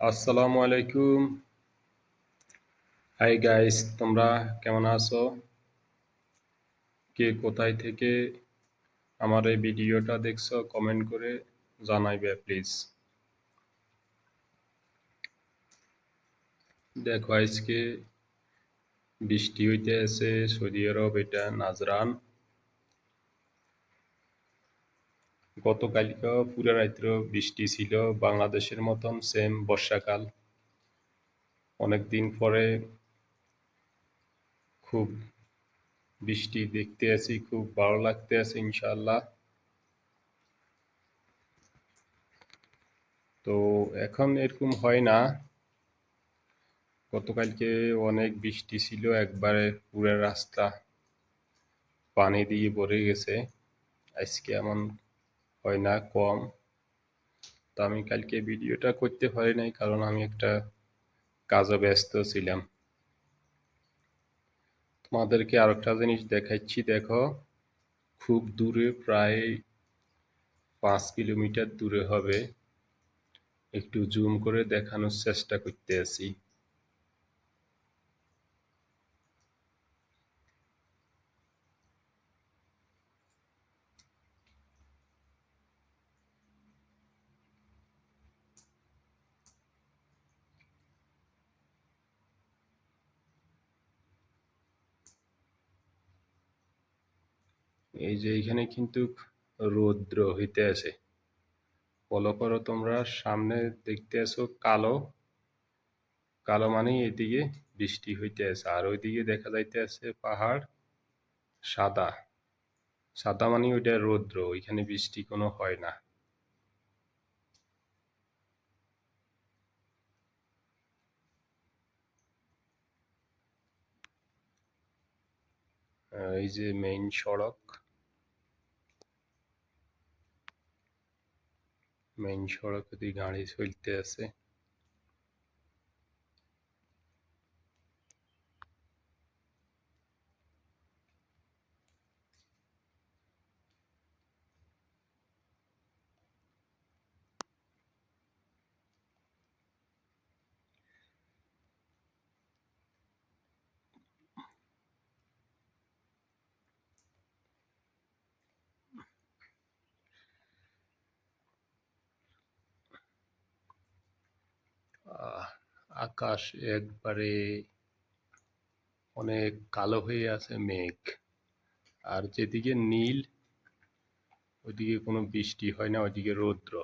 আসসালামু আলাইকুম। Hi guys, তোমরা কেমন আছো? কে কোথায় থেকে আমার এই ভিডিওটা দেখছো কমেন্ট করে জানাইবে প্লিজ। দেখো আজকে বৃষ্টি হইতে আছে সৌদি আরব, এটা নাজরান। গতকালকে পুরো রাত্র বৃষ্টি ছিল, বাংলাদেশের মতন সেম বর্ষাকাল। অনেকদিন পরে খুব বৃষ্টি দেখতে আছি, খুব ভালো লাগতে আছে ইনশাআল্লাহ। তো এখন এরকম হয় না। গতকালকে অনেক বৃষ্টি ছিল, একবারে পুরো রাস্তা পানি দিয়ে ভরে গেছে। আজকে এমন হয় না, কম। তো আমি কালকে ভিডিওটা করতে পারি নাই, কারণ আমি একটা কাজে ব্যস্ত ছিলাম। তোমাদেরকে আরেকটা জিনিস দেখাচ্ছি, দেখো। খুব দূরে, প্রায় 5 কিলোমিটার দূরে হবে। একটু জুম করে দেখানোর চেষ্টা করতে আছি। এই যে এখানে কিন্তু রৌদ্র হইতে আছে। ফলো করো তোমরা, সামনে দেখতে আছো কালো। কালো মানে এদিকে বৃষ্টি হইতে আছে, আর ওইদিকে দেখা যাইতে আছে পাহাড়। সাদা, সাদা মানে ওইটা রৌদ্র, ওইখানে বৃষ্টি কোনো হয় না। এই যে মেইন সড়ক, মেইন সড়ক দিয়ে গাড়ি চলতে আছে। আহ, আকাশ একবারে অনেক কালো হয়ে আছে, মেঘ। আর যেদিকে নীল, ওইদিকে কোনো বৃষ্টি হয় না, ওইদিকে রৌদ্র।